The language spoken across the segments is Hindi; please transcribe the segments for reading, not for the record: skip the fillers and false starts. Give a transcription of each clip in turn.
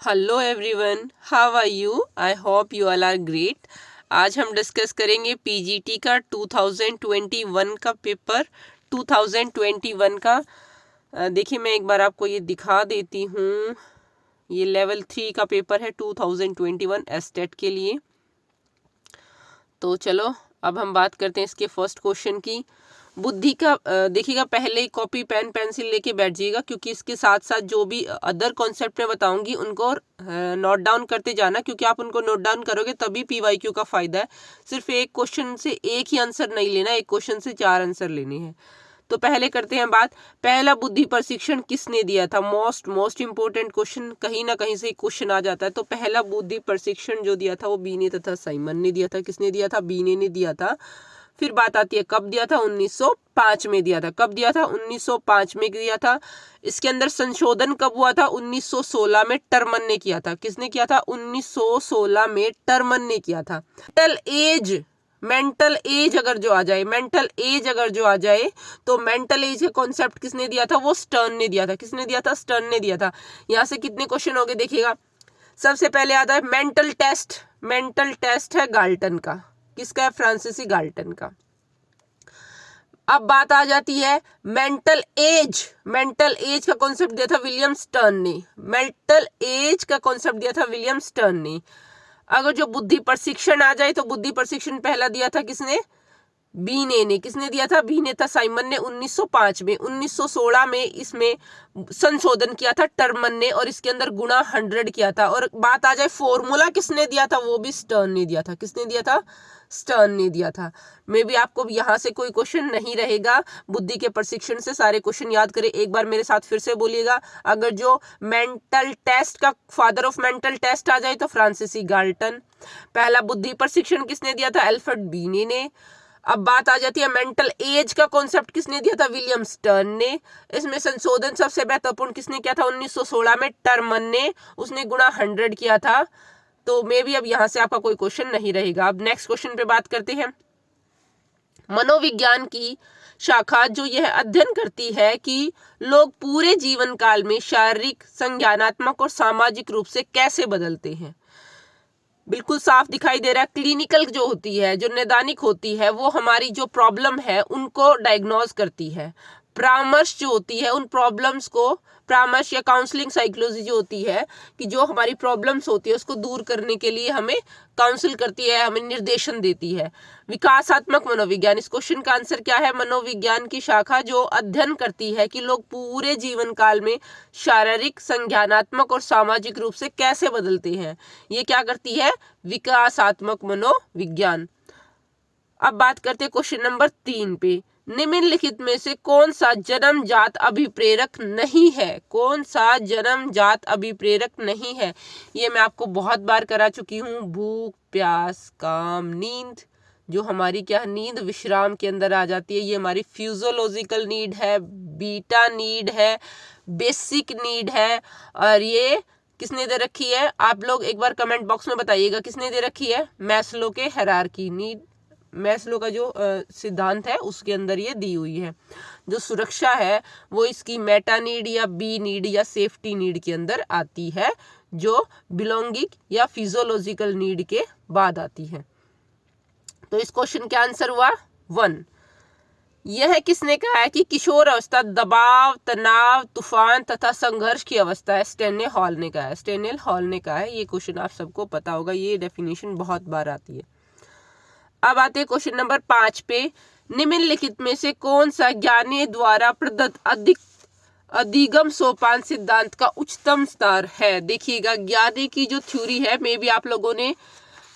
Hello everyone, how are you? I hope you all are great. आज हम डिस्कस करेंगे पीजीटी का 2021 का पेपर। 2021 का देखिए, मैं एक बार आपको ये दिखा देती हूँ। ये लेवल 3 का पेपर है 2021 एस्टेट के लिए। तो चलो अब हम बात करते हैं इसके फर्स्ट क्वेश्चन की। बुद्धि का देखिएगा, पहले कॉपी पेन पेंसिल लेके बैठ जाइएगा, क्योंकि इसके साथ साथ जो भी अदर कॉन्सेप्ट मैं बताऊंगी उनको नोट डाउन करते जाना, क्योंकि आप उनको नोट डाउन करोगे तभी पीवाईक्यू का फायदा है। सिर्फ एक क्वेश्चन से एक ही आंसर नहीं लेना, एक क्वेश्चन से 4 आंसर लेने हैं। तो पहले करते हैं बात, पहला बुद्धि प्रशिक्षण किसने दिया था? मोस्ट इंपोर्टेंट क्वेश्चन, कहीं ना कहीं से क्वेश्चन आ जाता है। तो पहला बुद्धि प्रशिक्षण जो दिया था वो बीने तथा साइमन ने दिया था। किसने दिया था? बीने ने दिया था। फिर बात आती है कब दिया था? 1905 में दिया था। कब दिया था? 1905 में दिया था। इसके अंदर संशोधन कब हुआ था? 1916 में टर्मन ने किया था। किसने किया था? 1916 में टर्मन ने किया था। मेंटल एज अगर जो आ जाए तो मेंटल एज का कॉन्सेप्ट किसने दिया था? वो स्टर्न ने दिया था। किसने दिया था? स्टर्न ने दिया था। यहाँ से कितने क्वेश्चन हो गए देखिएगा। सबसे पहले आता है मेंटल टेस्ट है गाल्टन का। किसका है? फ्रांसीसी गाल्टन का। अब बात आ जाती है मेंटल एज का कॉन्सेप्ट दिया था विलियम स्टर्न ने। अगर जो बुद्धि प्रशिक्षण आ जाए तो बुद्धि प्रशिक्षण पहला दिया था किसने? बीने ने। किसने दिया था? बीने था साइमन ने 1905 में। 1916 में इसमें संशोधन किया था टर्मन ने, और इसके अंदर गुणा 100 किया था। और बात आ जाए फॉर्मूला किसने दिया था? वो भी स्टर्न ने दिया था। किसने दिया था? स्टर्न ने दिया था। मे भी आपको यहाँ से कोई क्वेश्चन नहीं रहेगा। बुद्धि के प्रशिक्षण से सारे क्वेश्चन याद करें। एक बार मेरे साथ फिर से बोलिएगा। अगर जो मेंटल टेस्ट का फादर ऑफ मेंटल टेस्ट आ जाए तो फ्रांसीसी गाल्टन। पहला बुद्धि प्रशिक्षण किसने दिया था? अल्फ्रेड बीने ने। अब बात आ जाती है मेंटल एज का कॉन्सेप्ट किसने दिया था? विलियम स्टर्न ने। इसमें संशोधन सबसे महत्वपूर्ण किसने किया था? 1916 में टर्मन ने। उसने गुणा 100 किया था। तो मे भी अब यहां से आपका कोई क्वेश्चन नहीं रहेगा। अब नेक्स्ट क्वेश्चन पे बात करते हैं। मनोविज्ञान की शाखा जो यह अध्ययन करती है कि लोग पूरे जीवन काल में शारीरिक, संज्ञानात्मक और सामाजिक रूप से कैसे बदलते हैं। बिल्कुल साफ दिखाई दे रहा है। क्लिनिकल जो होती है, जो नैदानिक होती है, वो हमारी जो प्रॉब्लम है उनको डायग्नोज करती है। परामर्श जो होती है उन प्रॉब्लम्स को, परामर्श या काउंसलिंग साइकोलॉजी जो होती है कि जो हमारी प्रॉब्लम्स होती है उसको दूर करने के लिए हमें काउंसिल करती है, हमें निर्देशन देती है। विकासात्मक मनोविज्ञान, इस क्वेश्चन का आंसर क्या है? मनोविज्ञान की शाखा जो अध्ययन करती है कि लोग पूरे जीवन काल में शारीरिक, संज्ञानात्मक और सामाजिक रूप से कैसे बदलते हैं, ये क्या करती है? विकासात्मक मनोविज्ञान। अब बात करते हैं क्वेश्चन नंबर 3 पे। निम्नलिखित में से कौन सा जन्मजात अभिप्रेरक नहीं है? कौन सा जन्मजात अभिप्रेरक नहीं है? ये मैं आपको बहुत बार करा चुकी हूँ। भूख, प्यास, काम, नींद, जो हमारी क्या नींद विश्राम के अंदर आ जाती है, ये हमारी फिजियोलॉजिकल नीड है, बीटा नीड है, बेसिक नीड है। और ये किसने दे रखी है? आप लोग एक बार कमेंट बॉक्स में बताइएगा किसने दे रखी है। मैस्लो के हायरार्की नीड, मैस्लो का जो सिद्धांत है उसके अंदर ये दी हुई है। जो सुरक्षा है वो इसकी मेटा नीड या बी नीड या सेफ्टी नीड के अंदर आती है, जो बिलोंगिंग या फिजियोलॉजिकल नीड के बाद आती है। तो इस क्वेश्चन का आंसर हुआ 1। यह किसने कहा है कि किशोर अवस्था दबाव, तनाव, तूफान तथा संघर्ष की अवस्था है? स्टेनले हॉल ने कहा है। ये क्वेश्चन आप सबको पता होगा, ये डेफिनेशन बहुत बार आती है। अब आते हैं क्वेश्चन नंबर 5 पे। निम्नलिखित में से कौन सा ज्ञानी द्वारा प्रदत्त अधिगम सोपान सिद्धांत का उच्चतम स्तर है? देखिएगा, ज्ञानी की जो थ्योरी है, मे भी आप लोगों ने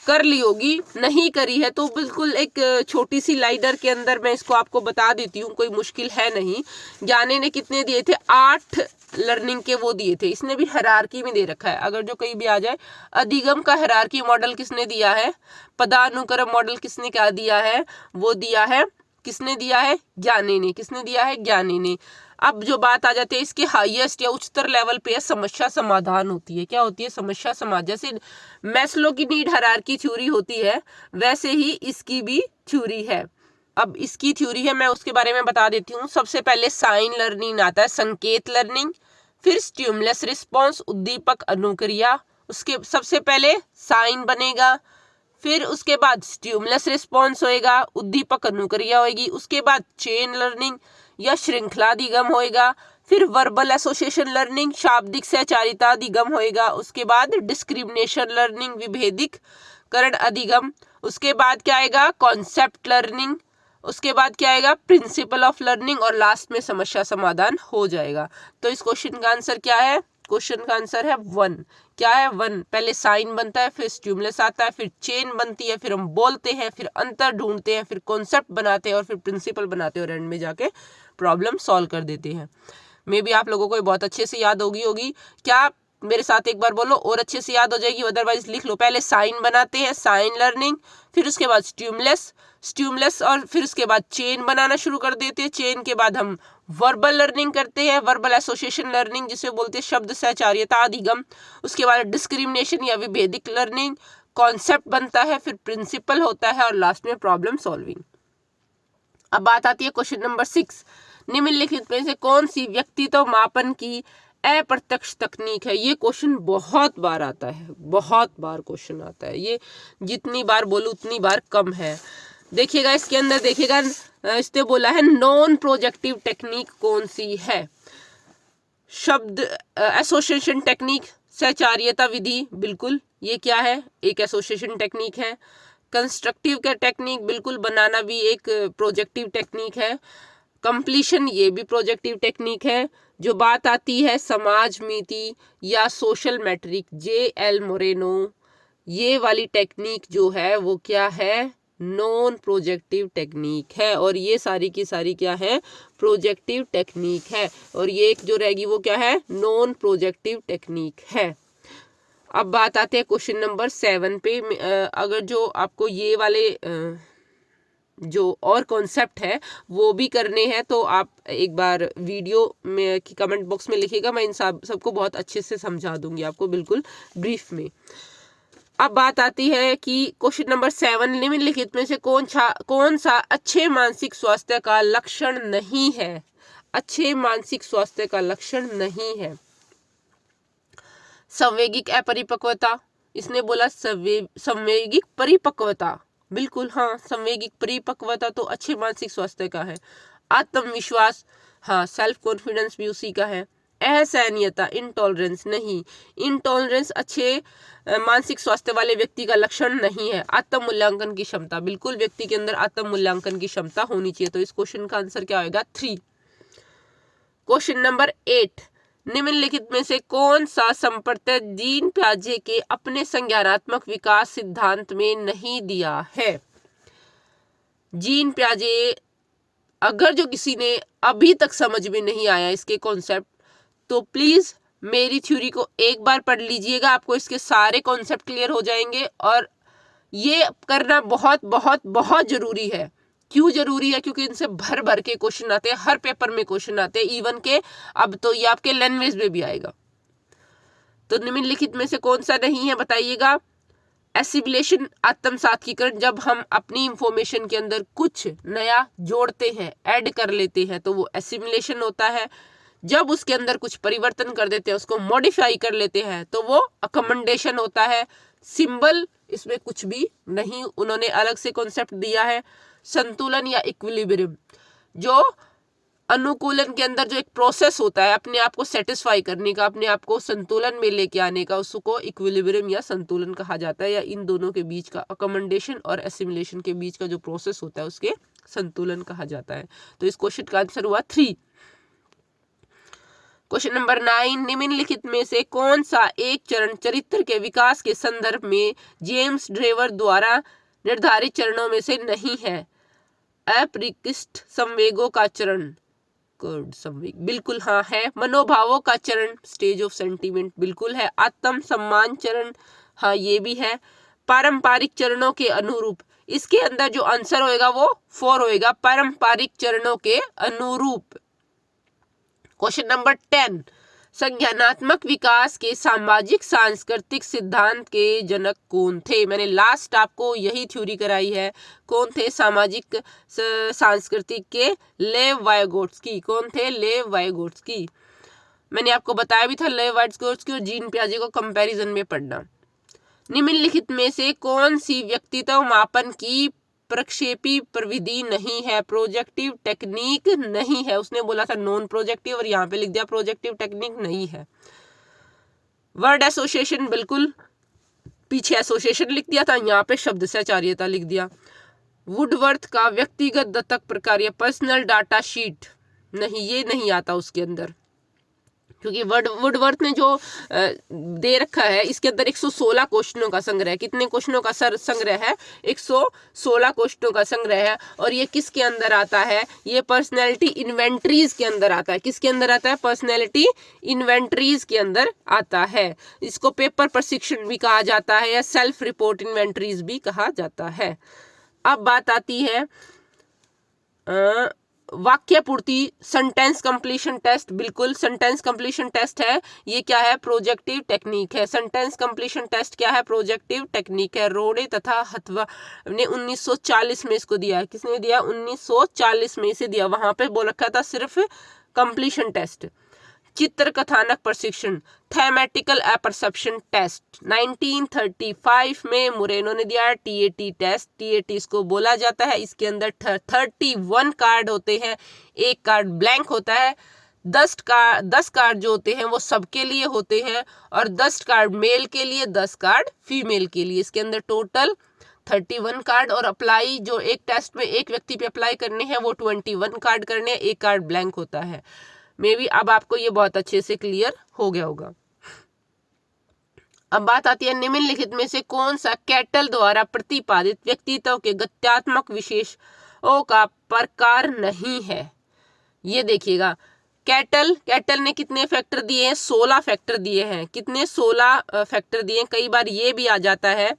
कर ली होगी, नहीं करी है तो बिल्कुल एक छोटी सी लाइडर के अंदर मैं इसको आपको बता देती हूँ, कोई मुश्किल है नहीं। ज्ञानी ने कितने दिए थे? 8 लर्निंग के वो दिए थे। इसने भी हायरार्की में दे रखा है, अगर जो कहीं भी आ जाए। अधिगम का हायरार्की मॉडल किसने दिया है? पदानुक्रम मॉडल किसने क्या दिया है? वो दिया है, किसने दिया है? ज्ञानी ने। किसने दिया है? ज्ञानी ने। अब जो बात आ जाती है इसके हाईएस्ट या उच्चतर लेवल पे समस्या समाधान होती है। क्या होती है? समस्या समाधान। जैसे मैस्लो की नीड हायरार्की थ्योरी होती है, वैसे ही इसकी भी थ्योरी है। अब इसकी थ्योरी है, मैं उसके बारे में बता देती हूँ। सबसे पहले साइन लर्निंग आता है, संकेत लर्निंग। फिर स्टिमुलस रिस्पॉन्स, उद्दीपक अनुक्रिया, उसके सबसे पहले साइन बनेगा, फिर उसके बाद स्टिमुलस रिस्पॉन्स होएगा, उद्दीपक अनुक्रिया होएगी, उसके बाद चेन लर्निंग या श्रृंखलाधिगम होएगा, फिर वर्बल एसोसिएशन लर्निंग, शाब्दिक सहचारिता अधिगम होएगा, उसके बाद डिस्क्रिमिनेशन लर्निंग, विभेदीकरण अधिगम, उसके बाद क्या आएगा कॉन्सेप्ट लर्निंग, उसके बाद क्या आएगा प्रिंसिपल ऑफ लर्निंग, और लास्ट में समस्या समाधान हो जाएगा। तो इस क्वेश्चन का आंसर क्या है? क्वेश्चन का आंसर है 1। क्या है? 1। पहले साइन बनता है, फिर स्टिमुलस आता है, फिर चेन बनती है, फिर हम बोलते हैं, फिर अंतर ढूंढते हैं, फिर कॉन्सेप्ट बनाते हैं, और फिर प्रिंसिपल बनाते हैं, और एंड में जाके प्रॉब्लम सॉल्व कर देते हैं। मे भी आप लोगों को बहुत अच्छे से याद होगी। क्या मेरे साथ एक बार बोलो और अच्छे से याद हो जाएगी, अदरवाइज लिख लो। पहले साइन बनाते हैं, साइन लर्निंग, फिर उसके बाद स्टिमुलस, और फिर उसके बाद चेन बनाना शुरू कर देते हैं। चेन के बाद हम वर्बल लर्निंग करते हैं, वर्बल एसोसिएशन लर्निंग जिसे बोलते हैं शब्द सहचार्यता अधिगम, उसके बाद डिस्क्रिमिनेशन या विभेदिक लर्निंग, कॉन्सेप्ट बनता है, फिर प्रिंसिपल होता है, और लास्ट में प्रॉब्लम सॉल्विंग। अब बात आती है क्वेश्चन नंबर 6। निम्नलिखित में से कौन सी व्यक्तित्व मापन की अप्रत्यक्ष तकनीक है? ये क्वेश्चन बहुत बार आता है, बहुत बार क्वेश्चन आता है। ये जितनी बार बोलूं उतनी बार कम है। देखिएगा इसके अंदर, देखिएगा इसने बोला है नॉन प्रोजेक्टिव टेक्निक कौन सी है? शब्द एसोसिएशन टेक्निक, सहचार्यता विधि, बिल्कुल ये क्या है? एक एसोसिएशन टेक्निक है। कंस्ट्रक्टिव का टेक्निक, बिल्कुल बनाना भी एक प्रोजेक्टिव टेक्निक है। कंप्लीशन, ये भी प्रोजेक्टिव टेक्निक है। जो बात आती है समाज नीति या सोशल मैट्रिक, JL मोरेनो, ये वाली टेक्निक जो है वो क्या है? नॉन प्रोजेक्टिव टेक्निक है। और ये सारी की सारी क्या है? प्रोजेक्टिव टेक्निक है। और ये एक जो रहेगी वो क्या है? नॉन प्रोजेक्टिव टेक्निक है। अब बात आते हैं क्वेश्चन नंबर 7 पे। अगर जो आपको ये वाले जो और कॉन्सेप्ट है वो भी करने हैं तो आप एक बार वीडियो में की कमेंट बॉक्स में लिखिएगा, मैं इन सबको बहुत अच्छे से समझा दूंगी आपको, बिल्कुल ब्रीफ में। अब बात आती है कि क्वेश्चन नंबर 7, निम्नलिखित में से कौन सा अच्छे मानसिक स्वास्थ्य का लक्षण नहीं है? अच्छे मानसिक स्वास्थ्य का लक्षण नहीं है। संवेगिक अपरिपक्वता, इसने बोला संवेगिक परिपक्वता, बिल्कुल हाँ, संवेगिक परिपक्वता तो अच्छे मानसिक स्वास्थ्य का है। आत्मविश्वास, हाँ, सेल्फ कॉन्फिडेंस भी उसी का है। असहनीयता, इंटॉलरेंस, नहीं, इंटॉलरेंस अच्छे मानसिक स्वास्थ्य वाले व्यक्ति का लक्षण नहीं है। आत्म मूल्यांकन की क्षमता, बिल्कुल व्यक्ति के अंदर आत्म मूल्यांकन की क्षमता होनी चाहिए। तो इस क्वेश्चन का आंसर क्या होगा? 3। क्वेश्चन नंबर 8, निम्नलिखित में से कौन सा संप्रत्यय जीन पियाजे के अपने संज्ञानात्मक विकास सिद्धांत में नहीं दिया है? जीन पियाजे, अगर जो किसी ने अभी तक समझ में नहीं आया इसके कॉन्सेप्ट, तो प्लीज मेरी थ्योरी को एक बार पढ़ लीजिएगा, आपको इसके सारे कॉन्सेप्ट क्लियर हो जाएंगे। और ये करना बहुत बहुत बहुत जरूरी है। क्यों जरूरी है? क्योंकि इनसे भर भर के क्वेश्चन आते हैं, हर पेपर में क्वेश्चन आते हैं, इवन के अब तो ये आपके लैंग्वेज में भी आएगा। तो निम्नलिखित में से कौन सा नहीं है बताइएगा? एसिमिलेशन, आत्मसात्कीकरण, जब हम अपनी इंफॉर्मेशन के अंदर कुछ नया जोड़ते हैं, ऐड कर लेते हैं, तो वो एसिमिलेशन होता है। जब उसके अंदर कुछ परिवर्तन कर देते हैं, उसको मॉडिफाई कर लेते हैं, तो वो अकोमोडेशन होता है। सिंबल, इसमें कुछ भी नहीं, उन्होंने अलग से कॉन्सेप्ट दिया है। संतुलन या इक्विलिब्रियम, जो अनुकूलन के अंदर जो एक प्रोसेस होता है अपने आप को सेटिस्फाई करने का, अपने आप को संतुलन में लेके आने का, उसको इक्विलिब्रियम या संतुलन कहा जाता है। या इन दोनों के बीच का, अकोमोडेशन और एसिमिलेशन के बीच का जो प्रोसेस होता है उसके संतुलन कहा जाता है। तो इस क्वेश्चन का आंसर हुआ 3। क्वेश्चन नंबर 9, निम्नलिखित में से कौन सा एक चरण चरित्र के विकास के संदर्भ में जेम्स ड्रेवर द्वारा निर्धारित चरणों में से नहीं है? अपरिष्कृत संवेगों का चरण, संवेग, बिल्कुल हाँ है। मनोभावों का चरण, स्टेज ऑफ सेंटीमेंट, बिल्कुल है। आत्म सम्मान चरण, हाँ ये भी है। पारंपरिक चरणों के अनुरूप, इसके अंदर जो आंसर होएगा वो 4 होएगा, पारंपरिक चरणों के अनुरूप। क्वेश्चन नंबर 10, संज्ञानात्मक विकास के सामाजिक सांस्कृतिक सिद्धांत के जनक कौन थे? मैंने लास्ट आपको यही थ्योरी कराई है। कौन थे सामाजिक सांस्कृतिक के? लेव वाइगोट्स्की। कौन थे? लेव वाइगोट्स्की। मैंने आपको बताया भी था लेविट्सकी और जीन पियाजे को कंपैरिजन में पढ़ना। निम्नलिखित में से कौन सी व्यक्तित्व मापन की प्रक्षेपी प्रविधि नहीं है, प्रोजेक्टिव टेक्निक नहीं है। उसने बोला था नॉन प्रोजेक्टिव और यहाँ पे लिख दिया प्रोजेक्टिव टेक्निक नहीं है। वर्ड एसोसिएशन, बिल्कुल पीछे एसोसिएशन लिख दिया था, यहाँ पे शब्द सहचार्यता लिख दिया। वुडवर्थ का व्यक्तिगत दत्तक प्रक्रिया, पर्सनल डाटा शीट नहीं, ये नहीं आता उसके अंदर, क्योंकि वुडवर्थ ने जो दे रखा है इसके अंदर 116 क्वेश्चनों का संग्रह है। कितने क्वेश्चनों का संग्रह है? 116 क्वेश्चनों का संग्रह है। और ये किसके अंदर आता है? ये पर्सनैलिटी इन्वेंटरीज के अंदर आता है। किसके अंदर आता है? पर्सनैलिटी इन्वेंटरीज के अंदर आता है। इसको पेपर प्रशिक्षण भी कहा जाता है या सेल्फ रिपोर्ट इन्वेंटरीज भी कहा जाता है। अब बात आती है वाक्य पूर्ति, सेंटेंस कंप्लीशन टेस्ट। बिल्कुल सेंटेंस कंप्लीशन टेस्ट है। ये क्या है? प्रोजेक्टिव टेक्निक है। सेंटेंस कंप्लीशन टेस्ट क्या है? प्रोजेक्टिव टेक्निक है। रोडे तथा हथवा ने 1940 में इसको दिया है। किसने दिया? 1940 में इसे दिया। वहां पे बोल रखा था सिर्फ कंप्लीशन टेस्ट। चित्र कथानक प्रशिक्षण, थैमेटिकल अपरसेप्शन टेस्ट 1935 में मोरेनो ने दिया। टीएटी टेस्ट, टीएटी इसको बोला जाता है। इसके अंदर 31 कार्ड होते हैं, एक कार्ड ब्लैंक होता है। 10 कार्ड जो होते हैं वो सबके लिए होते हैं और 10 कार्ड मेल के लिए, 10 कार्ड फीमेल के लिए। इसके अंदर टोटल 31 कार्ड और अप्लाई जो एक टेस्ट में एक व्यक्ति पे अप्लाई करने हैं वो 21 कार्ड करने हैं, एक कार्ड ब्लैंक होता है। मे बी अब आपको ये बहुत अच्छे से क्लियर हो गया होगा। अब बात आती है निम्नलिखित में से कौन सा कैटल द्वारा प्रतिपादित व्यक्तित्व के गत्यात्मक विशेषों का प्रकार नहीं है। ये देखिएगा, कैटल ने कितने फैक्टर दिए हैं? 16 फैक्टर दिए हैं। कितने? 16 फैक्टर दिए हैं। कई बार ये भी आ जाता है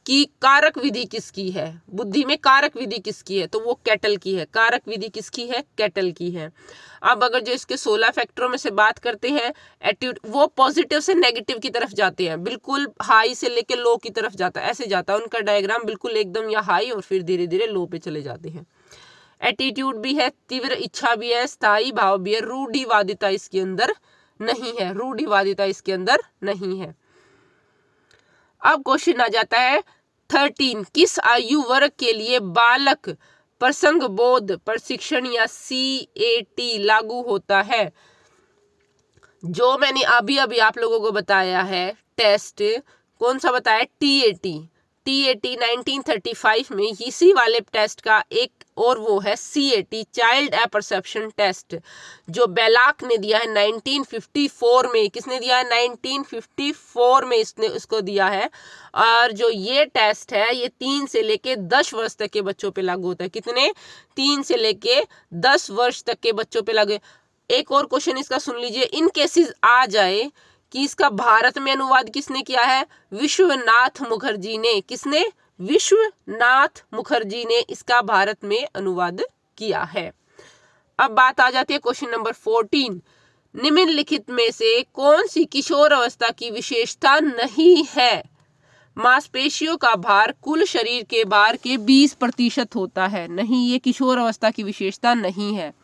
कि कारक विधि किसकी है, बुद्धि में कारक विधि किसकी है, तो वो कैटल की है। कारक विधि किसकी है? कैटल की है। अब अगर जो इसके 16 फैक्टरों में से बात करते हैं, एटीट्यूड, वो पॉजिटिव से नेगेटिव की तरफ जाते हैं, बिल्कुल हाई से लेके लो की तरफ जाता है, ऐसे जाता है उनका डायग्राम, बिल्कुल एकदम या हाई और फिर धीरे धीरे लो पे चले जाते हैं। एटीट्यूड भी है, तीव्र इच्छा भी है, स्थायी भाव भी है, रूढ़िवादिता इसके अंदर नहीं है, रूढ़िवादिता इसके अंदर नहीं है। अब क्वेश्चन आ जाता है 13, किस आयु वर्ग के लिए बालक प्रसंग बोध प्रशिक्षण या CAT लागू होता है? जो मैंने अभी आप लोगों को बताया है टेस्ट, कौन सा बताया? TAT 1935 में इसी वाले टेस्ट का एक और वो है CAT, चाइल्ड अपरसेप्शन टेस्ट, जो बेलाक ने दिया है 1954 में। किसने दिया है? 1954 में इसको दिया है। और जो ये टेस्ट है ये 3 से लेके 10 वर्ष तक के बच्चों पे लागू होता है। कितने? 3 से लेके 10 वर्ष तक के बच्चों पे लागू। एक और क्वेश्चन इसका सुन लीजिए, इन केसेस आ जाए कि इसका भारत में अनुवाद किसने किया है? विश्वनाथ मुखर्जी ने। किसने? विश्वनाथ मुखर्जी ने इसका भारत में अनुवाद किया है। अब बात आ जाती है क्वेश्चन नंबर 14, निम्नलिखित में से कौन सी किशोर अवस्था की विशेषता नहीं है? मांसपेशियों का भार कुल शरीर के भार के 20% होता है। नहीं, ये किशोर अवस्था की विशेषता नहीं है।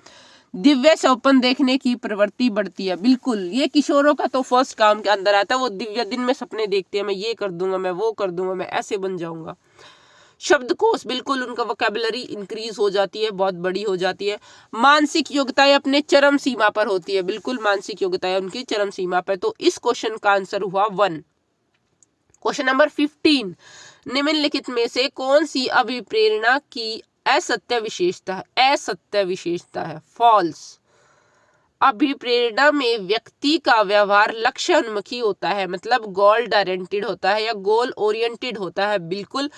दिव्य स्वप्न देखने की प्रवृत्ति बढ़ती है। बिल्कुल, ये किशोरों का तो फर्स्ट काम के अंदर आता है, वो दिव्य दिन में सपने देखते हैं, मैं ये कर दूंगा, मैं वो कर दूंगा, मैं ऐसे बन जाऊंगा। शब्दकोश, बिल्कुल उनका वोकैबुलरी इंक्रीज हो जाती है, बहुत बड़ी हो जाती है। मानसिक योग्यताएं अपने चरम सीमा पर होती है। बिल्कुल मानसिक योग्यताएं उनकी चरम सीमा पर। तो इस क्वेश्चन का आंसर हुआ 1। क्वेश्चन नंबर 15, निम्नलिखित में से कौन सी अभिप्रेरणा की असत्य विशेषता है? फॉल्स। अभिप्रेरणा में व्यक्ति का व्यवहार लक्ष्य उन्मुखी होता है, मतलब गोल डायरेक्टेड होता है या गोल ओरिएंटेड होता है। बिल्कुल,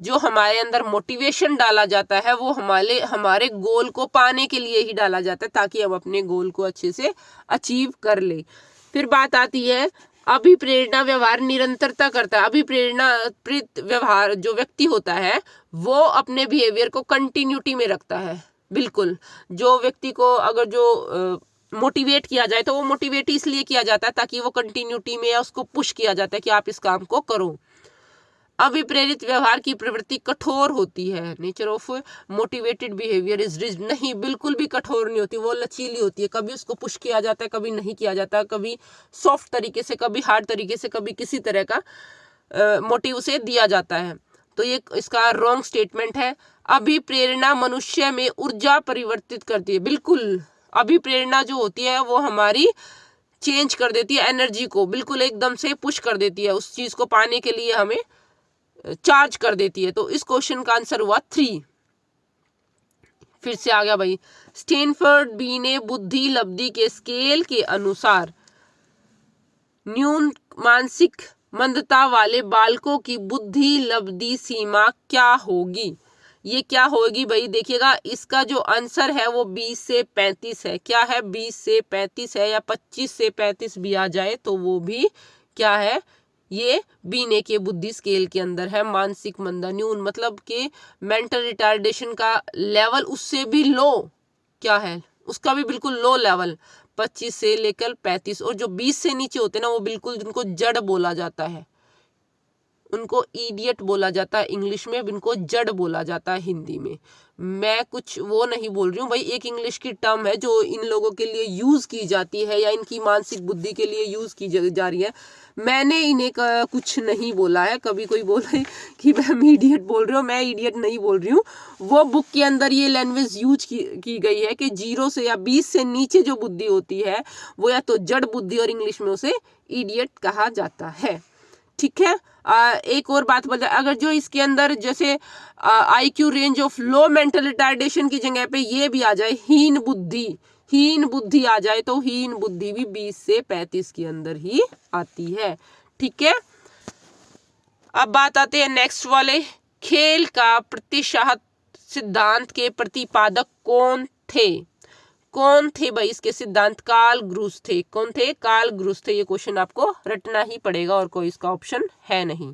जो हमारे अंदर मोटिवेशन डाला जाता है वो हमारे गोल को पाने के लिए ही डाला जाता है, ताकि हम अपने गोल को अच्छे से अचीव कर ले। फिर बात आती है अभिप्रेरणा व्यवहार निरंतरता करता है। अभिप्रेरणाकृत व्यवहार जो व्यक्ति होता है वो अपने बिहेवियर को कंटिन्यूटी में रखता है। बिल्कुल, जो व्यक्ति को अगर जो मोटिवेट किया जाए तो वो मोटिवेट इसलिए किया जाता है ताकि वो कंटिन्यूटी में, या उसको पुश किया जाता है कि आप इस काम को करो। अभिप्रेरित व्यवहार की प्रवृत्ति कठोर होती है। Nature of motivated behaviour is rigid, नहीं बिल्कुल भी कठोर नहीं होती, वो लचीली होती है। कभी उसको पुश किया जाता है, कभी नहीं किया जाता, कभी सॉफ्ट तरीके से, कभी हार्ड तरीके से, कभी किसी तरह का मोटिव उसे दिया जाता है। तो ये इसका रॉन्ग स्टेटमेंट है। अभिप्रेरणा मनुष्य में ऊर्जा परिवर्तित करती है। बिल्कुल, अभिप्रेरणा जो होती है वो हमारी चेंज कर देती है एनर्जी को, बिल्कुल एकदम से पुश कर देती है, उस चीज को पाने के लिए हमें चार्ज कर देती है। तो इस क्वेश्चन का आंसर हुआ 3। फिर से आ गया भाई, स्टैनफोर्ड बी ने बुद्धि लब्धि के स्केल के अनुसार न्यून मानसिक मंदता वाले बालकों की बुद्धि लब्धि सीमा क्या होगी। ये क्या होगी भाई, देखिएगा इसका जो आंसर है वो 20 से 35 है। क्या है, 20 से 35 है, या 25 से 35 भी आ जाए तो वो भी क्या है, ये बीने के बुद्धि स्केल के अंदर है। मानसिक मंदा, न्यून मतलब कि मेंटल रिटार्डेशन का लेवल उससे भी लो क्या है, उसका भी बिल्कुल लो लेवल, 25 से लेकर 35। और जो 20 से नीचे होते हैं ना, वो बिल्कुल उनको जड़ बोला जाता है, उनको इडियट बोला जाता है इंग्लिश में, इनको जड़ बोला जाता है हिंदी में। मैं कुछ वो नहीं बोल रही हूँ भाई, एक इंग्लिश की टर्म है जो इन लोगों के लिए यूज की जाती है या इनकी मानसिक बुद्धि के लिए यूज की जा रही है। मैंने इन्हें कुछ नहीं बोला है। कभी कोई बोले कि मैं इडियट बोल रही हूँ, मैं इडियट नहीं बोल रही हूँ। वो बुक के अंदर ये लैंग्वेज यूज की गई है कि 0 से या 20 से नीचे जो बुद्धि होती है वो या तो जड़ बुद्धि और इंग्लिश में उसे इडियट कहा जाता है। ठीक है। एक और बात बता, अगर जो इसके अंदर जैसे IQ range of low mental retardation की जगह पे ये भी आ जाए हीन बुद्धि आ जाए, तो हीन बुद्धि भी 20 से 35 के अंदर ही आती है। ठीक है। अब बात आते हैं नेक्स्ट वाले, खेल का प्रतिशत सिद्धांत के प्रतिपादक कौन थे भाई इसके सिद्धांत? कार्ल ग्रूस थे। कौन थे? कार्ल ग्रूस थे। ये क्वेश्चन आपको रटना ही पड़ेगा और कोई इसका ऑप्शन है नहीं।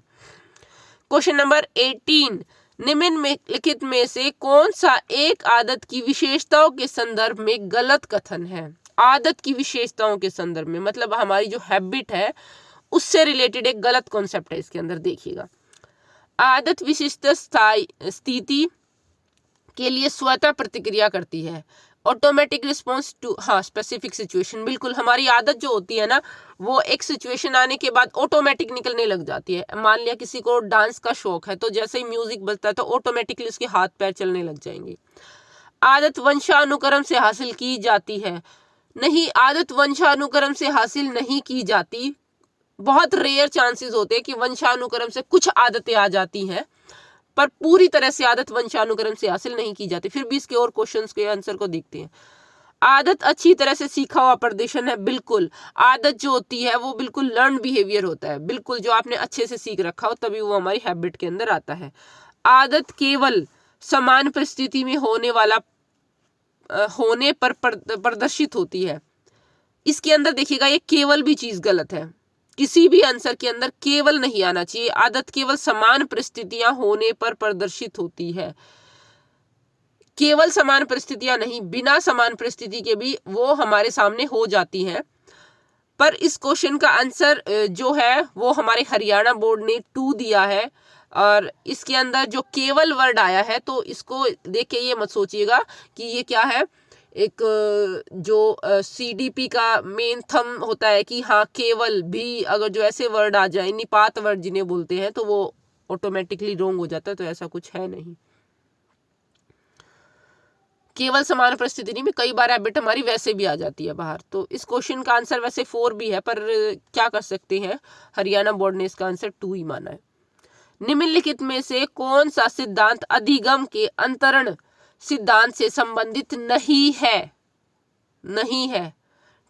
क्वेश्चन नंबर 18, निम्नलिखित में से कौन सा एक आदत की विशेषताओं के संदर्भ में गलत कथन है? आदत की विशेषताओं के संदर्भ में मतलब हमारी जो हैबिट है उससे रिलेटेड एक गलत कॉन्सेप्ट है इसके अंदर। देखिएगा, आदत विशिष्ट स्थिति के लिए स्वतः प्रतिक्रिया करती है। Automatic response to specific situation. बिल्कुल, हमारी आदत जो होती है ना वो एक सिचुएशन आने के बाद ऑटोमेटिक निकलने लग जाती है। मान लिया किसी को डांस का शौक है तो जैसे ही म्यूजिक बजता है तो ऑटोमेटिकली उसके हाथ पैर चलने लग जाएंगे। आदत वंशानुक्रम से हासिल की जाती है? नहीं, आदत वंशानुक्रम से हासिल नहीं की जाती। बहुत रेयर चांसेस होते हैं कि वंशानुक्रम से कुछ आदतें आ जाती हैं, पर पूरी तरह से आदत वंशानुक्रम से हासिल नहीं की जाती। फिर भी इसके और क्वेश्चंस के आंसर को देखते हैं। आदत अच्छी तरह से सीखा हुआ प्रदर्शन है? बिल्कुल, आदत जो होती है वो बिल्कुल लर्न बिहेवियर होता है, बिल्कुल जो आपने अच्छे से सीख रखा हो तभी वो हमारी हैबिट के अंदर आता है। आदत केवल समान परिस्थिति में होने पर प्रदर्शित होती है। इसके अंदर देखिएगा ये केवल भी चीज गलत है, किसी भी आंसर के अंदर केवल नहीं आना चाहिए। आदत केवल समान परिस्थितियां होने पर प्रदर्शित होती है। केवल समान परिस्थितियां नहीं, बिना समान परिस्थिति के भी वो हमारे सामने हो जाती हैं। पर इस क्वेश्चन का आंसर जो है वो हमारे हरियाणा बोर्ड ने 2 दिया है। और इसके अंदर जो केवल वर्ड आया है तो इसको देख के ये मत सोचिएगा कि ये क्या है, एक जो CDP का मेन थम होता है कि हाँ केवल भी अगर जो ऐसे वर्ड आ जाए, निपात वर्ड जिन्हें बोलते हैं, तो वो ऑटोमेटिकली रॉन्ग हो जाता है। तो ऐसा कुछ है नहीं। केवल समान परिस्थिति में कई बार हैबिट हमारी वैसे भी आ जाती है बाहर। तो इस क्वेश्चन का आंसर वैसे 4 भी है, पर क्या कर सकते हैं, हरियाणा बोर्ड ने इसका आंसर 2 ही माना है। निम्नलिखित में से कौन सा सिद्धांत अधिगम के अंतरण सिद्धांत से संबंधित नहीं है?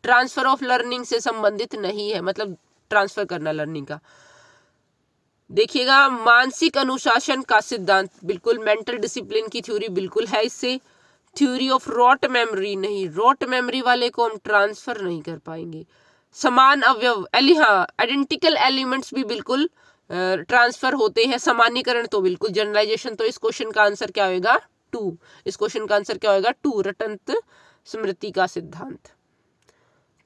ट्रांसफर ऑफ लर्निंग से संबंधित नहीं है, मतलब ट्रांसफर करना लर्निंग का। देखिएगा, मानसिक अनुशासन का सिद्धांत, बिल्कुल मेंटल डिसिप्लिन की थ्योरी बिल्कुल है इससे। थ्योरी ऑफ रॉट मेमोरी नहीं, रॉट मेमोरी वाले को हम ट्रांसफर नहीं कर पाएंगे। समान अवयव आइडेंटिकल एलिमेंट्स भी बिल्कुल ट्रांसफर होते हैं। सामान्यकरण तो बिल्कुल, जनरलाइजेशन। तो इस क्वेश्चन का आंसर क्या होगा? 2। इस क्वेश्चन का आंसर क्या होगा? 2, रटंत स्मृति का सिद्धांत।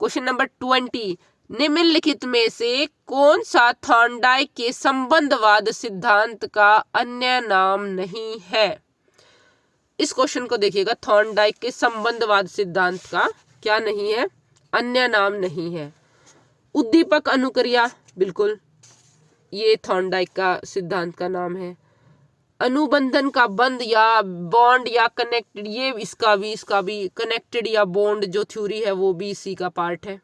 क्वेश्चन नंबर 20, निम्नलिखित में से कौन सा थॉर्नडाइक के संबंधवाद सिद्धांत का अन्य नाम नहीं है? इस क्वेश्चन को देखिएगा, थॉर्नडाइक के संबंधवाद सिद्धांत का क्या नहीं है? अन्य नाम नहीं है। उद्दीपक अनुक्रिया, बिल्कुल ये थॉर्नडाइक का सिद्धांत का नाम है। अनुबंधन का बंध या बॉन्ड या कनेक्टेड, ये इसका भी कनेक्टेड या बॉन्ड जो थ्योरी है वो भी इसी का पार्ट है।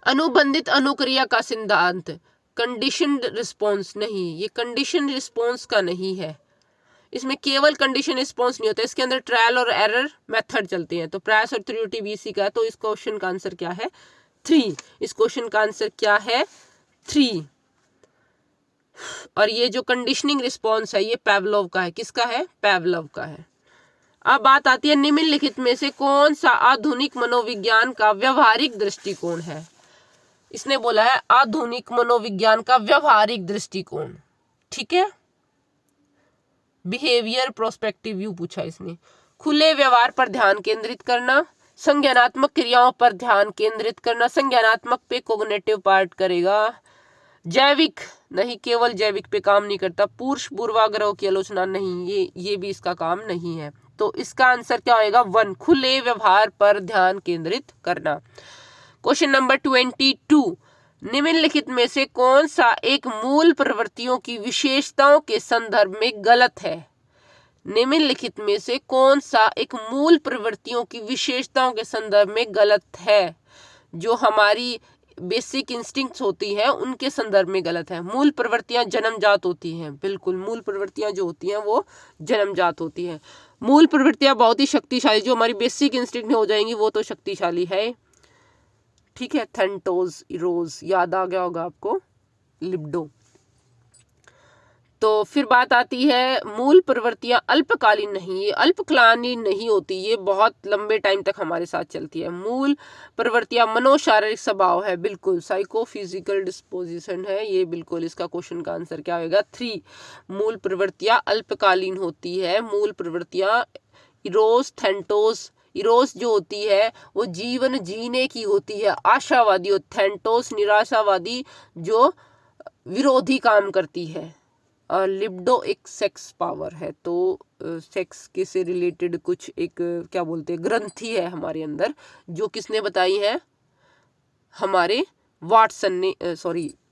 अनुबंधित अनुक्रिया का सिद्धांत, कंडीशनड रिस्पॉन्स नहीं, ये कंडीशन रिस्पॉन्स का नहीं है। इसमें केवल कंडीशन रिस्पॉन्स नहीं होता, इसके अंदर ट्रायल और एरर मेथड चलते हैं। तो प्रयास और त्रुटि भी इसी का है। तो इस क्वेश्चन का आंसर क्या है? 3। इस क्वेश्चन का आंसर क्या है? 3। और ये जो कंडीशनिंग रिस्पॉन्स है ये पेवलोव का है। किसका है? पेवलोव का है। अब बात आती है निम्नलिखित में से कौन सा आधुनिक मनोविज्ञान का व्यवहारिक दृष्टिकोण है? इसने बोला है आधुनिक मनोविज्ञान का व्यवहारिक दृष्टिकोण, ठीक है। बिहेवियर प्रोस्पेक्टिव व्यू पूछा इसने। खुले व्यवहार पर ध्यान केंद्रित करना, संज्ञानात्मक क्रियाओं पर ध्यान केंद्रित करना, संज्ञानात्मक पे कोग्निटिव पार्ट करेगा, जैविक नहीं, केवल जैविक पे काम नहीं करता, पुरुष पूर्वाग्रह की आलोचना नहीं, ये भी इसका काम नहीं है। तो इसका आंसर क्या होएगा? 1, खुले व्यवहार पर ध्यान केंद्रित करना। क्वेश्चन नंबर 22, निम्नलिखित में से कौन सा एक मूल प्रवृत्तियों की विशेषताओं के संदर्भ में गलत है? निम्नलिखित में से कौन सा एक मूल प्रवृत्तियों की विशेषताओं के संदर्भ में गलत है? जो हमारी बेसिक इंस्टिंक्ट्स होती हैं उनके संदर्भ में गलत है। मूल प्रवृत्तियां जन्मजात होती हैं, बिल्कुल मूल प्रवृत्तियां जो होती हैं वो जन्मजात होती हैं। मूल प्रवृत्तियां बहुत ही शक्तिशाली, जो हमारी बेसिक इंस्टिंक्ट हो जाएंगी वो तो शक्तिशाली है, ठीक है। थेंटोस, इरोज, याद आ गया होगा आपको, लिबिडो। तो फिर बात आती है मूल प्रवृत्तियां अल्पकालीन नहीं, ये अल्पकालीन नहीं होती, ये बहुत लंबे टाइम तक हमारे साथ चलती है। मूल प्रवृत्तियां मनोशारीरिक स्वभाव है, बिल्कुल साइकोफिजिकल डिस्पोजिशन है, ये बिल्कुल इसका क्वेश्चन का आंसर क्या होगा? 3। मूल प्रवृत्तियां अल्पकालीन होती है। मूल प्रवृत्तियां इरोस, थेंटोस, इरोस जो होती है वो जीवन जीने की होती है, आशावादी, और थेंटोस निराशावादी जो विरोधी काम करती है। और लिबिडो एक सेक्स पावर है, तो सेक्स के से रिलेटेड कुछ एक क्या बोलते हैं ग्रंथि है हमारे अंदर, जो किसने बताई है? हमारे वाटसन ने,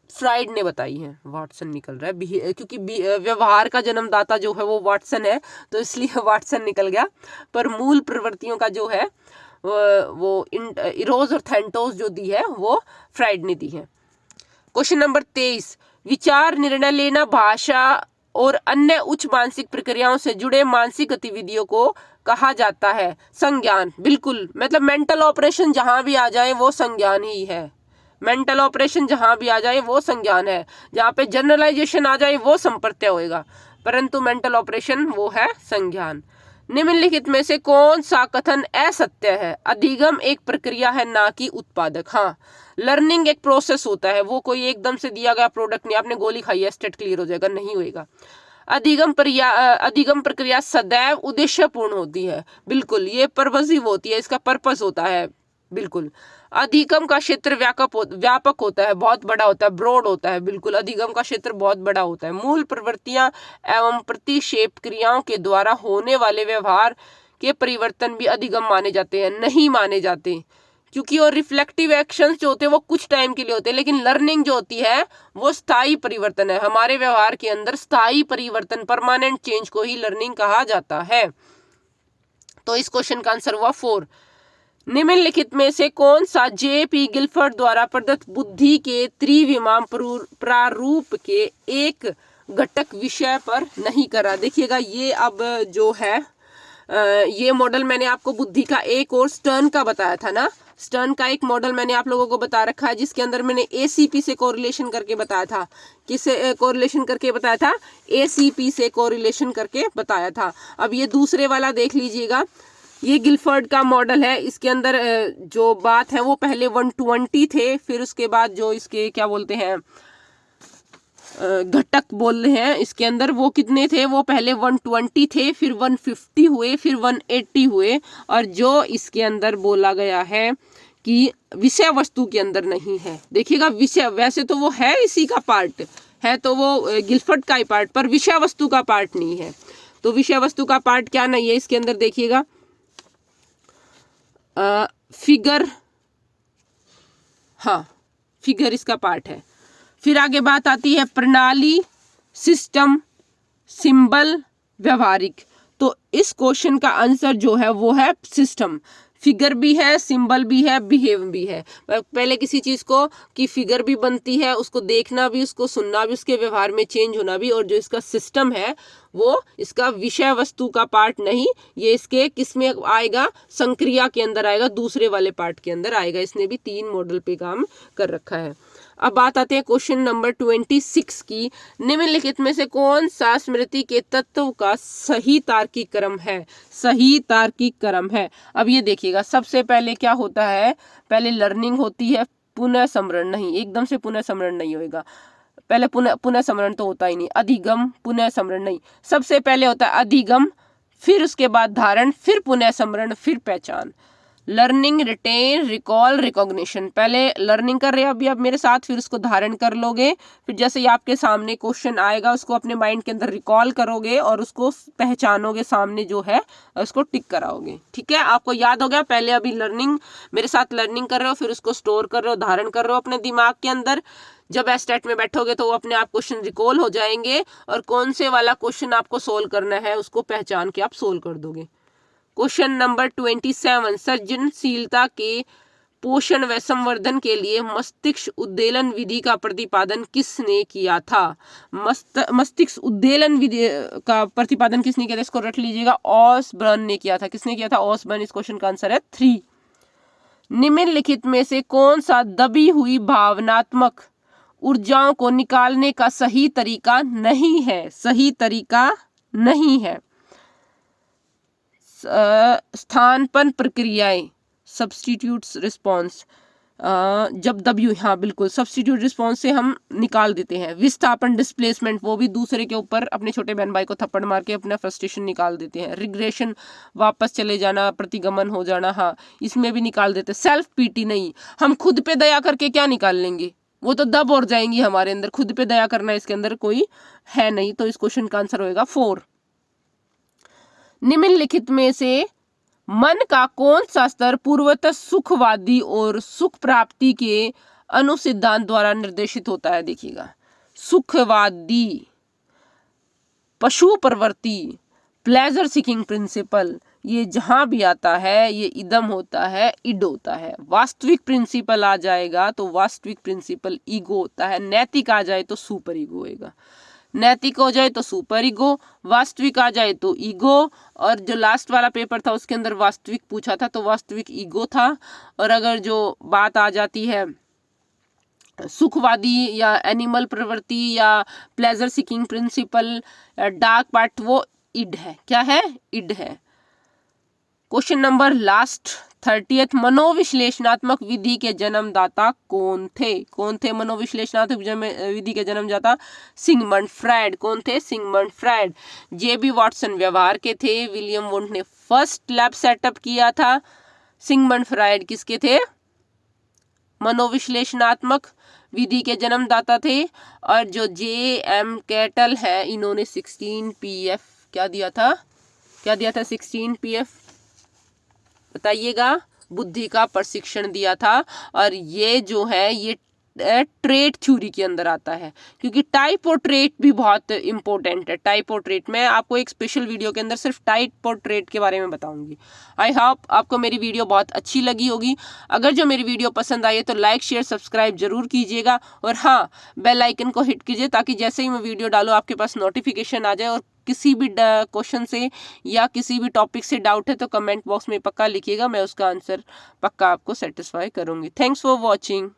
फ्राइड ने बताई है। वाटसन निकल रहा है क्योंकि व्यवहार का जन्मदाता जो है वो वाटसन है, तो इसलिए वाटसन निकल गया। पर मूल प्रवृत्तियों का जो है वो इरोज और थेंटोस जो दी है वो फ्राइड ने दी है। क्वेश्चन नंबर 23, विचार, निर्णय लेना, भाषा और अन्य उच्च मानसिक प्रक्रियाओं से जुड़े मानसिक गतिविधियों को कहा जाता है संज्ञान। बिल्कुल, मतलब मेंटल ऑपरेशन जहां भी आ जाए वो संज्ञान ही है। मेंटल ऑपरेशन जहां भी आ जाए वो संज्ञान है। जहां पे जनरलाइजेशन आ जाए वो संप्रत्यय होएगा, परंतु मेंटल ऑपरेशन वो है संज्ञान। निम्नलिखित में से कौन सा कथन असत्य है? अधिगम एक प्रक्रिया है ना कि उत्पादक। हाँ, लर्निंग एक प्रोसेस होता है, वो कोई एकदम से दिया गया प्रोडक्ट नहीं, आपने गोली खाई है स्टेट क्लियर हो जाएगा, नहीं होएगा। अधिगम प्रक्रिया सदैव उद्देश्यपूर्ण होती है, बिल्कुल ये पर्पसिव होती है, इसका पर्पस होता है, बिल्कुल। अधिगम का क्षेत्र व्यापक होता है, बहुत बड़ा होता है, ब्रॉड होता है, बिल्कुल अधिगम का क्षेत्र बहुत बड़ा होता है। मूल प्रवृत्तियां एवं प्रतिक्षेप क्रियाओं के द्वारा होने वाले व्यवहार के परिवर्तन भी अधिगम माने जाते हैं, नहीं माने जाते, क्योंकि और रिफ्लेक्टिव एक्शंस जो होते हैं वो कुछ टाइम के लिए होते हैं, लेकिन लर्निंग जो होती है वो स्थायी परिवर्तन है। हमारे व्यवहार के अंदर स्थायी परिवर्तन, परमानेंट चेंज को ही लर्निंग कहा जाता है। तो इस क्वेश्चन का आंसर हुआ 4। निम्नलिखित में से कौन सा J.P. गिलफर्ड द्वारा प्रदत्त बुद्धि के त्रिविमाम प्रारूप के एक घटक विषय पर नहीं करा? देखिएगा, ये अब जो है ये मॉडल मैंने आपको बुद्धि का एक और स्टर्न का बताया था ना। स्टर्न का एक मॉडल मैंने आप लोगों को बता रखा है, जिसके अंदर मैंने ACP से कोरिलेशन करके बताया था। किससे कोरिलेशन करके बताया था? ACP से कोरिलेशन करके बताया था। अब ये दूसरे वाला देख लीजिएगा, ये गिलफर्ड का मॉडल है। इसके अंदर जो बात है वो पहले 120 थे, फिर उसके बाद जो इसके क्या बोलते हैं घटक बोल रहे हैं इसके अंदर, वो कितने थे? वो पहले 120 थे, फिर 150 हुए, फिर 180 हुए। और जो इसके अंदर बोला गया है कि विषय वस्तु के अंदर नहीं है। देखिएगा विषय, वैसे तो वो है इसी का पार्ट है, तो वो गिलफर्ड का ही पार्ट, पर विषय वस्तु का पार्ट नहीं है। तो विषय वस्तु का पार्ट क्या नहीं है इसके अंदर, देखिएगा फिगर, हाँ फिगर इसका पार्ट है। फिर आगे बात आती है प्रणाली, सिस्टम, सिंबल, व्यवहारिक। तो इस क्वेश्चन का आंसर जो है वो है सिस्टम। फिगर भी है, सिंबल भी है, बिहेव भी है। पहले किसी चीज़ को की फिगर भी बनती है, उसको देखना भी, उसको सुनना भी, उसके व्यवहार में चेंज होना भी, और जो इसका सिस्टम है वो इसका विषय वस्तु का पार्ट नहीं, ये इसके किस में आएगा, संक्रिया के अंदर आएगा, दूसरे वाले पार्ट के अंदर आएगा। इसने भी 3 मॉडल पे काम कर रखा है। अब बात आते हैं क्वेश्चन नंबर 26 की। निम्नलिखित में से कौन सा स्मृति के तत्व का सही तार्किक क्रम है? सही तार्किक क्रम है। अब ये देखिएगा, सबसे पहले क्या होता है, पहले लर्निंग होती है, पुनः स्मरण नहीं, एकदम से पुनः स्मरण नहीं होएगा। पहले पुनः स्मरण तो होता ही नहीं, अधिगम, पुनः स्मरण नहीं। सबसे पहले होता है अधिगम, फिर उसके बाद धारण, फिर पुनः स्मरण, फिर पहचान। Learning, retain, recall, recognition. पहले लर्निंग कर रहे हैं अभी आप मेरे साथ, फिर उसको धारण कर लोगे, फिर जैसे ही आपके सामने क्वेश्चन आएगा उसको अपने माइंड के अंदर रिकॉल करोगे और उसको पहचानोगे, सामने जो है उसको टिक कराओगे। ठीक है, आपको याद हो गया। पहले अभी लर्निंग, मेरे साथ लर्निंग कर रहे हो, फिर उसको स्टोर कर रहे हो, धारण कर रहे हो अपने दिमाग के अंदर। जब एस्टेट में बैठोगे तो वो अपने आप क्वेश्चन रिकॉल हो जाएंगे, और कौन से वाला क्वेश्चन आपको सोल्व करना है उसको पहचान के आप सोल्व कर दोगे। क्वेश्चन नंबर 27, सृजनशीलता के पोषण व संवर्धन के लिए मस्तिष्क उद्दीलन विधि का प्रतिपादन किसने किया था? मस्तिष्क उद्दीलन विधि का प्रतिपादन किसने किया था? इसको रट लीजिएगा, ऑसबर्न ने किया था। किसने किया था? ऑसबर्न। इस क्वेश्चन का आंसर है 3। निम्नलिखित में से कौन सा दबी हुई भावनात्मक ऊर्जाओं को निकालने का सही तरीका नहीं है? सही तरीका नहीं है। स्थानापन्न प्रक्रियाएं, सब्स्टिट्यूट रिस्पॉन्स, जब दबी, हाँ बिल्कुल, सब्स्टिट्यूट रिस्पॉन्स से हम निकाल देते हैं। विस्थापन, डिस्प्लेसमेंट, वो भी दूसरे के ऊपर अपने छोटे बहन भाई को थप्पड़ मार के अपना फ्रस्ट्रेशन निकाल देते हैं। रिग्रेशन, वापस चले जाना, प्रतिगमन हो जाना, हाँ इसमें भी निकाल देते हैं। सेल्फ पीटी नहीं, हम खुद पे दया करके क्या निकाल लेंगे, वो तो दब और जाएंगी हमारे अंदर। खुद पे दया करना इसके अंदर कोई है नहीं, तो इस क्वेश्चन का आंसर होएगा 4। निम्नलिखित में से मन का कौन सा स्तर पूर्वतः सुखवादी और सुख प्राप्ति के अनुसिद्धांत द्वारा निर्देशित होता है? देखिएगा, सुखवादी, पशु प्रवृत्ति, प्लेजर सीकिंग प्रिंसिपल, ये जहां भी आता है ये इदम होता है, इड होता है। वास्तविक प्रिंसिपल आ जाएगा तो वास्तविक प्रिंसिपल ईगो होता है। नैतिक आ जाए तो सुपर ईगो होएगा। नैतिक हो जाए तो सुपर ईगो, वास्तविक आ जाए तो ईगो, और जो लास्ट वाला पेपर था उसके अंदर वास्तविक पूछा था तो वास्तविक ईगो था। और अगर जो बात आ जाती है सुखवादी या एनिमल प्रवृत्ति या pleasure seeking principle, dark part, वो इड है। क्या है? इड है। क्वेश्चन नंबर लास्ट 30, मनोविश्लेषणात्मक विधि के जन्मदाता कौन थे? कौन थे मनोविश्लेषणात्मक विधि के जन्मदाता? Sigmund Freud. कौन थे? Sigmund Freud. जेबी वाटसन व्यवहार के थे। विलियम वुंट ने फर्स्ट लैब सेटअप किया था। सिगमंड फ्रायड किसके थे? मनोविश्लेषणात्मक विधि के जन्मदाता थे। और जो जे.एम. कैटल है, इन्होंने 16 PF क्या दिया था? क्या दिया था? 16 PF बताइएगा, बुद्धि का प्रशिक्षण दिया था। और ये जो है ये ट्रेट थ्योरी के अंदर आता है, क्योंकि टाइप और ट्रेट भी बहुत इंपॉर्टेंट है। टाइप और ट्रेट, मैं आपको एक स्पेशल वीडियो के अंदर सिर्फ टाइप और ट्रेट के बारे में बताऊंगी। आई होप आपको मेरी वीडियो बहुत अच्छी लगी होगी। अगर जो मेरी वीडियो पसंद आई है तो लाइक, शेयर, सब्सक्राइब जरूर कीजिएगा। और हाँ, बेल आइकन को हिट कीजिए ताकि जैसे ही मैं वीडियो डालूँ आपके पास नोटिफिकेशन आ जाए। और किसी भी क्वेश्चन से या किसी भी टॉपिक से डाउट है तो कमेंट बॉक्स में पक्का लिखिएगा, मैं उसका आंसर पक्का आपको सेटिस्फाई करूंगी। Thanks for watching.